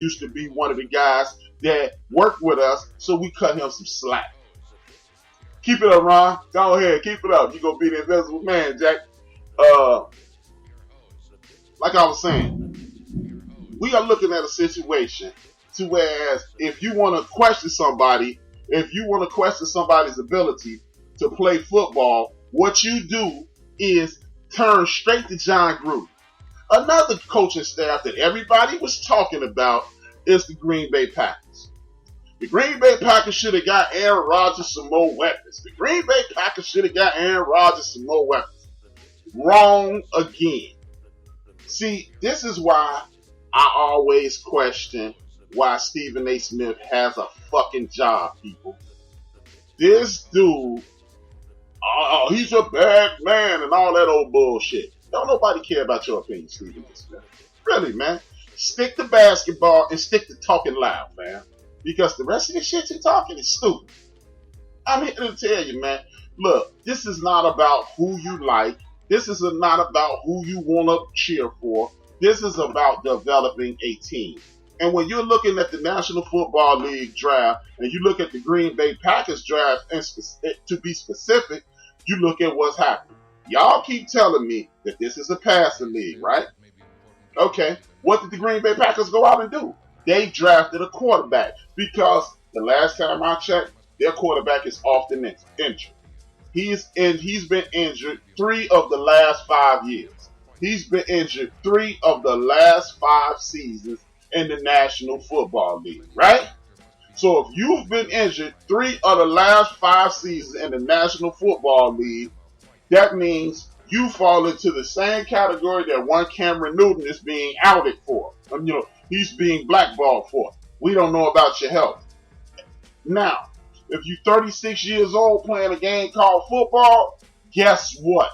used to be one of the guys that worked with us, so we cut him some slack. Keep it up, Ron. Go ahead, keep it up. You gonna be the invisible man, Jack. Like I was saying, we are looking at a situation to whereas if you want to question somebody, if you want to question somebody's ability to play football, what you do is turn straight to John Gruden. Another coaching staff that everybody was talking about is the Green Bay Packers. The Green Bay Packers should have got Aaron Rodgers some more weapons. The Green Bay Packers should have got Aaron Rodgers some more weapons. Wrong again. See, this is why I always question why Stephen A. Smith has a fucking job, people. This dude, he's a bad man and all that old bullshit. Don't nobody care about your opinion, Stephen A. Smith. Really, man. Stick to basketball and stick to talking loud, man. Because the rest of the shit you're talking is stupid. I'm here to tell you, man. Look, this is not about who you like. This is not about who you want to cheer for. This is about developing a team. And when you're looking at the National Football League draft, and you look at the Green Bay Packers draft, and to be specific, you look at what's happening. Y'all keep telling me that this is a passing league, right? Okay, what did the Green Bay Packers go out and do? They drafted a quarterback because the last time I checked, their quarterback is often injured. He's been injured 3 of the last 5 years. He's been injured 3 of the last 5 seasons in the National Football League, right? So if you've been injured 3 of the last 5 seasons in the National Football League, that means you fall into the same category that one Cameron Newton is being outed for. He's being blackballed for. We don't know about your health. Now, if you're 36 years old playing a game called football, guess what?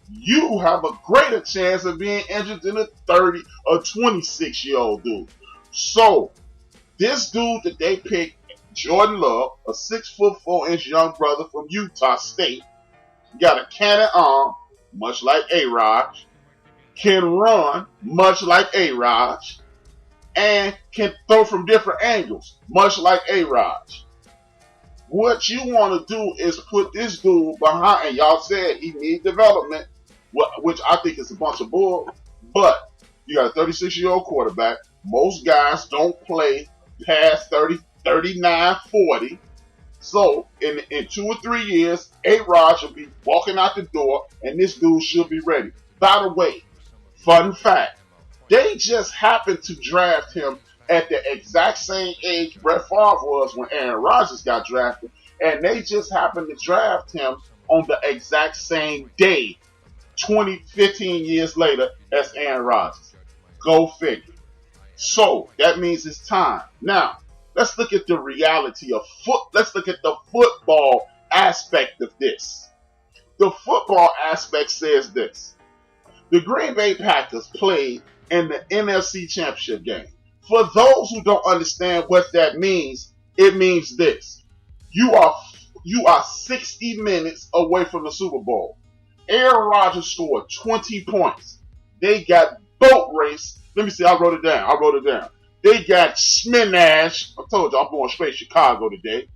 You have a greater chance of being injured than a 30 or 26-year-old dude. So, this dude that they picked, Jordan Love, a 6'4" young brother from Utah State, got a cannon arm, much like A-Rod, can run, much like A-Rod, and can throw from different angles, much like A-Rod. What you want to do is put this dude behind, and y'all said he needs development, which I think is a bunch of bull, but you got a 36-year-old quarterback. Most guys don't play past 30, 39, 40. So, in 2 or 3 years, A-Rod should be walking out the door, and this dude should be ready. By the way, fun fact, they just happened to draft him at the exact same age Brett Favre was when Aaron Rodgers got drafted, and they just happened to draft him on the exact same day, 15 years later, as Aaron Rodgers. Go figure. So, that means it's time. Now, let's look at the reality of let's look at the football aspect of this. The football aspect says this. The Green Bay Packers played in the NFC Championship game. For those who don't understand what that means, it means this. You are 60 minutes away from the Super Bowl. Aaron Rodgers scored 20 points. They got boat raced. Let me see, I wrote it down. They got sminash. I told you I'm going straight Chicago today.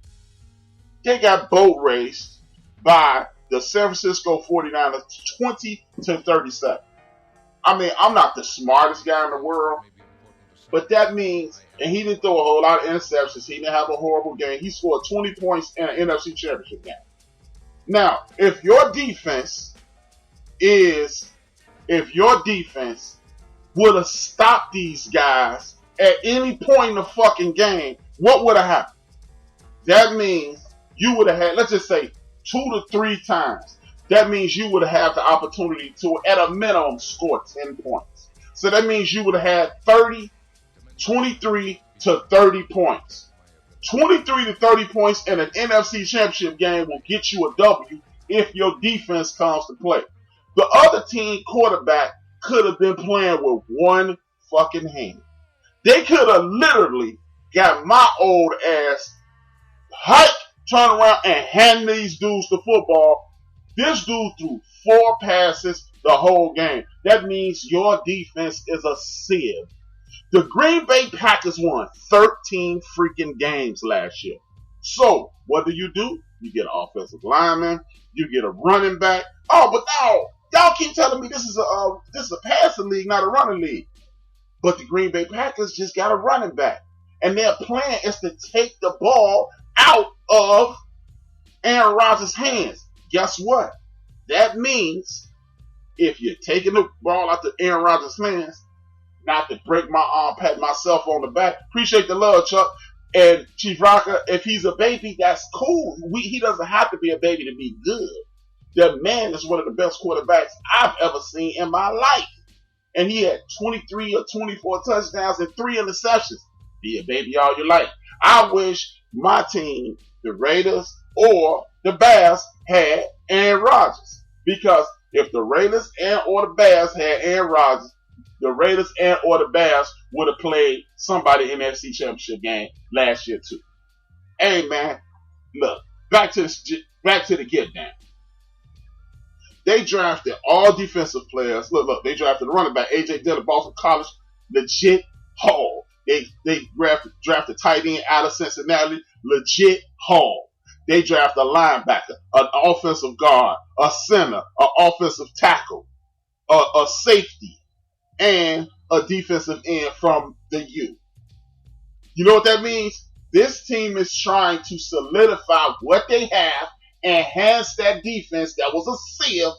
They got boat raced by the San Francisco 49ers 20-37. I mean, I'm not the smartest guy in the world, but that means, and he didn't throw a whole lot of interceptions. He didn't have a horrible game. He scored 20 points in an NFC Championship game. Now, if your defense would have stopped these guys at any point in the fucking game, what would have happened? That means you would have had, let's just say, 2 to 3 times. That means you would have had the opportunity to, at a minimum, score 10 points. So that means you would have had 23 to 30 points. 23 to 30 points in an NFC Championship game will get you a W if your defense comes to play. The other team quarterback could have been playing with one fucking hand. They could have literally got my old ass hike, turn around, and hand these dudes the football. This dude threw 4 passes the whole game. That means your defense is a sieve. The Green Bay Packers won 13 freaking games last year. So, what do? You get an offensive lineman, you get a running back. Oh, but now, y'all keep telling me this is a passing league, not a running league. But the Green Bay Packers just got a running back. And their plan is to take the ball out of Aaron Rodgers' hands. Guess what? That means if you're taking the ball out of Aaron Rodgers' hands, not to break my arm, pat myself on the back. Appreciate the love, Chuck. And Chief Rocker, if he's a baby, that's cool. He doesn't have to be a baby to be good. The man is one of the best quarterbacks I've ever seen in my life. And he had 23 or 24 touchdowns and 3 interceptions. Be a baby all your life. I wish my team, the Raiders or the Bears, had Aaron Rodgers. Because if the Raiders and or the Bears had Aaron Rodgers, the Raiders and or the Bears would have played somebody in the NFC Championship game last year too. Hey man, look, back to the get down. They drafted all defensive players. Look, they drafted the running back A.J. Dillon, Boston College, legit haul. They drafted tight end out of Cincinnati, legit haul. They drafted a linebacker, an offensive guard, a center, an offensive tackle, a safety, and a defensive end from the U. You know what that means? This team is trying to solidify what they have, enhance that defense that was a sieve,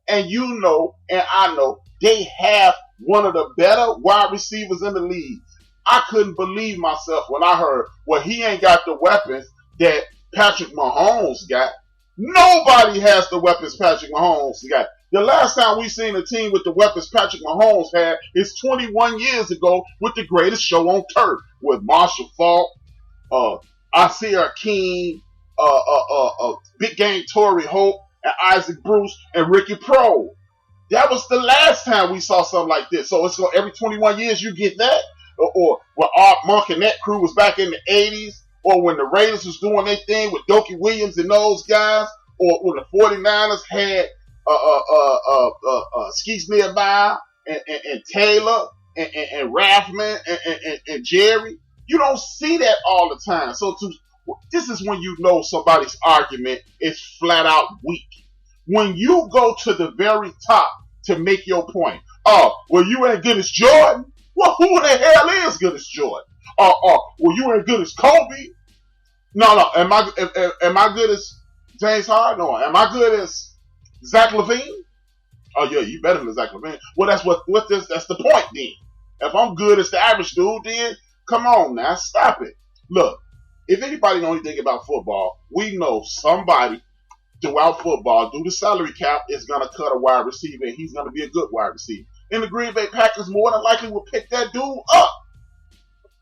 and you know, and I know, they have one of the better wide receivers in the league. I couldn't believe myself when I heard, well, he ain't got the weapons that Patrick Mahomes got. Nobody has the weapons Patrick Mahomes got. The last time we seen a team with the weapons Patrick Mahomes had is 21 years ago with the greatest show on turf with Marshall Faulk, Isaiah King, Big Game Torrey Hope, and Isaac Bruce, and Ricky Prohl. That was the last time we saw something like this. So it's every 21 years you get that. Or when Art Monk and that crew was back in the 80s. Or when the Raiders was doing their thing with Dokie Williams and those guys. Or when the 49ers had Skeets nearby and Taylor and Rathman and Jerry. You don't see that all the time. So this is when you know somebody's argument is flat out weak. When you go to the very top to make your point. Oh, well, you ain't good as Jordan. Well, who the hell is good as Jordan? Well, you ain't good as Kobe. No. Am I good as James Harden? No. Am I good as Zach LaVine? Oh yeah, you better than Zach LaVine. Well, that's the point then. If I'm good as the average dude, then come on now, stop it. Look, if anybody know anything about football, we know somebody throughout football, due to salary cap, is gonna cut a wide receiver, and he's gonna be a good wide receiver. And the Green Bay Packers more than likely will pick that dude up.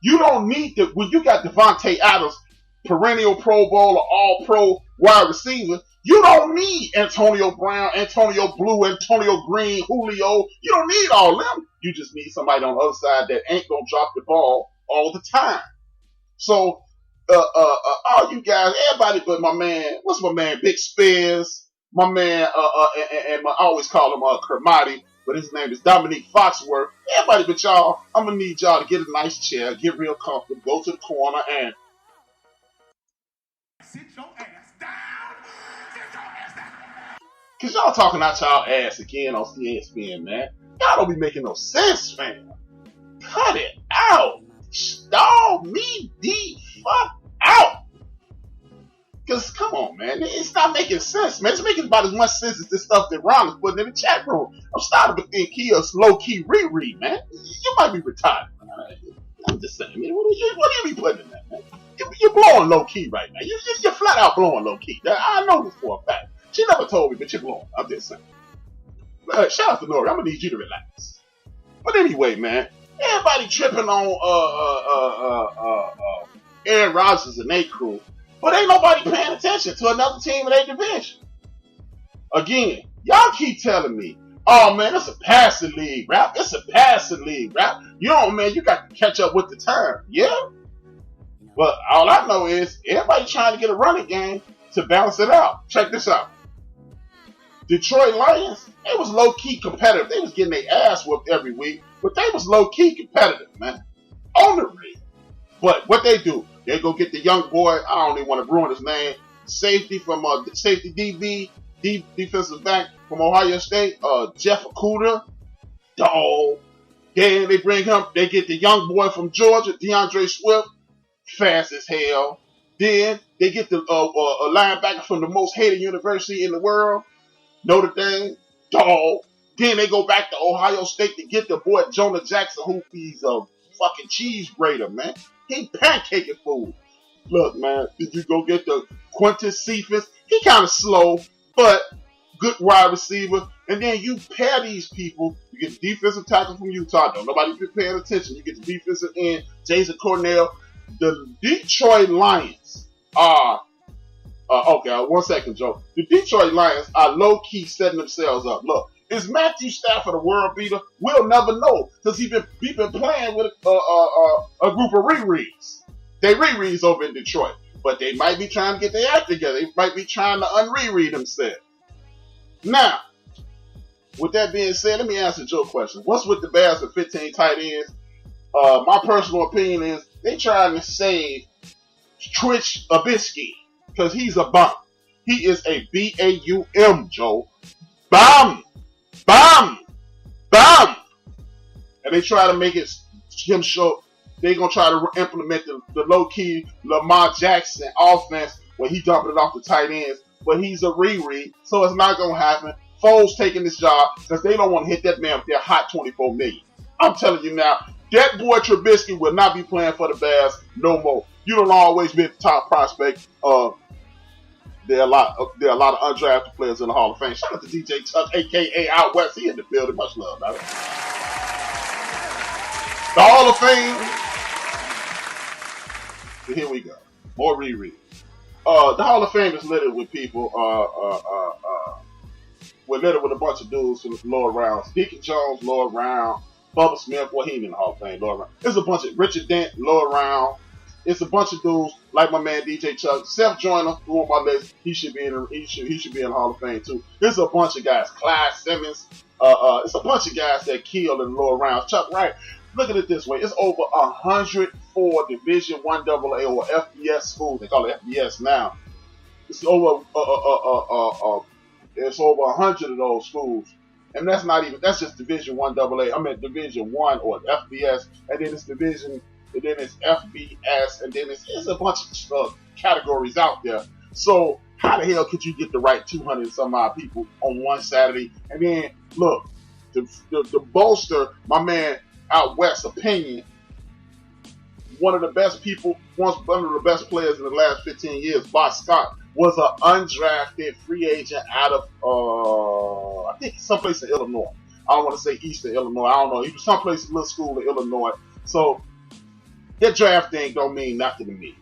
You don't need to, when you got Devontae Adams, perennial Pro Bowl or All-Pro wide receiver, you don't need Antonio Brown, Antonio Blue, Antonio Green, Julio. You don't need all them. You just need somebody on the other side that ain't gonna drop the ball all the time. So, all you guys, everybody but my man, what's my man, Big Spears, my man, I always call him Kermati, but his name is Dominique Foxworth. Everybody but y'all, I'm gonna need y'all to get a nice chair, get real comfortable, go to the corner, and sit your ass down. Sit your ass down. Cause y'all talking out y'all ass again on ESPN, man. Y'all don't be making no sense, man. Cut it out. Stall me the fuck out. Cause come on, man, it's not making sense, man. It's making about as much sense as this stuff that Ron is putting in the chat room. I'm starting to think he a low key reread, man. You might be retired. I'm just saying, man. What do you be putting in that, man? You're blowing low key right now. You're flat out blowing low key. I know this for a fact. She never told me, but you're blowing. I'm just saying. Shout out to Nori. I'm gonna need you to relax. But anyway, man, everybody tripping on Aaron Rodgers and their crew. But ain't nobody paying attention to another team in their division. Again, y'all keep telling me, oh man, it's a passing league, rap. It's a passing league, rap. You know, man, you got to catch up with the time. Yeah? But all I know is everybody trying to get a running game to balance it out. Check this out. Detroit Lions, they was low-key competitive. They was getting their ass whooped every week, but they was low-key competitive, man. on the rig. But what they do, they go get the young boy. I don't even want to ruin his name. Safety from safety DB, defensive back from Ohio State, Jeff Okuda, dog. Then they bring him. They get the young boy from Georgia, DeAndre Swift, fast as hell. Then they get the a linebacker from the most hated university in the world, Notre Dame, dog. Then they go back to Ohio State to get the boy Jonah Jackson, who he's a fucking cheese grater, man. He pancaking food. Look, man, did you go get the Quintus Cephas? He kind of slow, but good wide receiver. And then you pair these people. You get the defensive tackle from Utah. Don't nobody be paying attention. You get the defensive end, Jason Cornell. The Detroit Lions are, okay, 1 second, Joe. The Detroit Lions are low-key setting themselves up. Look, is Matthew Stafford a world beater? We'll never know because he been playing with a group of rereads. They rereads over in Detroit, but they might be trying to get their act together. They might be trying to unreread themselves. Now, with that being said, let me answer Joe's question. What's with the Bears with 15 tight ends? My personal opinion is they trying to save Twitch Abisky because he's a bum. He is a B-A-U-M, Joe. Bum! Bum! Bum! And they try to make it him show. They're going to try to implement the low-key Lamar Jackson offense where he dumping it off the tight ends. But he's a reread, so it's not going to happen. Foles taking this job because they don't want to hit that man with their hot $24 million. I'm telling you now, that boy Trubisky will not be playing for the Bears no more. You don't always be the top prospect. There are a lot of undrafted players in the Hall of Fame. Shout out to DJ Tuck, a.k.a. Out West. He in the building. Much love, man. The Hall of Fame. So here we go. More reread. The Hall of Fame is littered with people. We're littered with a bunch of dudes from the lower rounds. Deacon Jones, lower round. Bubba Smith, well, he ain't in the Hall of Fame, lower round. There's a bunch of Richard Dent, lower round. It's a bunch of dudes like my man DJ Chuck, Seth Joyner, who on my list. He should be in the Hall of Fame too. There's a bunch of guys. Clyde Simmons. It's a bunch of guys that killed in the lower rounds. Chuck Wright. Look at it this way. It's over 104 Division I AA or FBS schools. They call it FBS now. It's over it's over 100 of those schools. And that's just Division I AA. I mean Division I or FBS, and then it's Division, and then it's FBS, and then it's a bunch of categories out there. So how the hell could you get the right 200 and some odd people on one Saturday? And then look, to bolster my man Out West's opinion, one of the best players in the last 15 years, Bart Scott, was an undrafted free agent out of, I think someplace in Illinois. I don't want to say Eastern Illinois. I don't know. He was someplace in a little school in Illinois. So that draft thing don't mean nothing to me.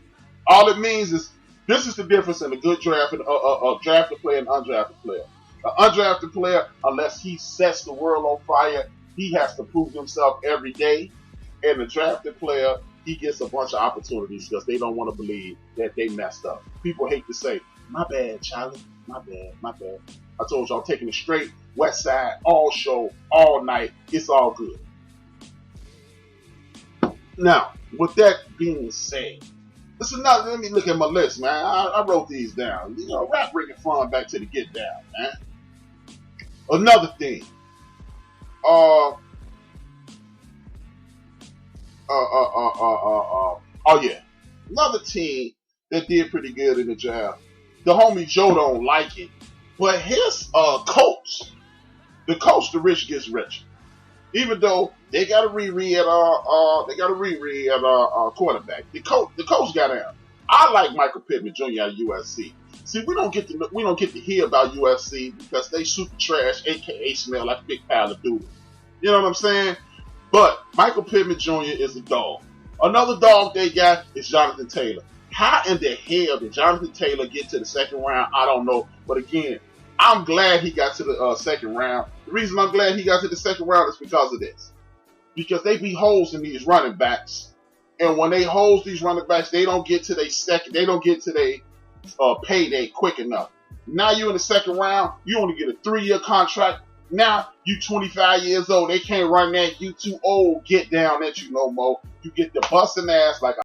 All it means is this is the difference in a good draft and a drafted player and undrafted player. An undrafted player, unless he sets the world on fire, he has to prove himself every day. And the drafted player, he gets a bunch of opportunities because they don't want to believe that they messed up. People hate to say, my bad, Charlie. My bad. I told you I'm taking it straight. West Side, all show, all night. It's all good. Now, with that being said, let me look at my list, man. I wrote these down. You know, rap bringing fun back to the get down, man. Another thing. Another team that did pretty good in the draft. The homie Joe don't like it, but his coach, the rich gets rich. Even though they got a reread at quarterback. The coach got out. I like Michael Pittman Jr. at USC. See, we don't get to hear about USC because they super trash, aka smell like a big pile of doodle. You know what I'm saying? But Michael Pittman Jr. is a dog. Another dog they got is Jonathan Taylor. How in the hell did Jonathan Taylor get to the second round? I don't know. But again, I'm glad he got to the second round. The reason I'm glad he got to the second round is because of this. Because they be holes in these running backs. And when they holes these running backs, they don't get to their payday quick enough. Now you in the second round, you only get a 3-year contract Now you 25 years old. They can't run that. You too old. Get down at you no more. You get the busting ass like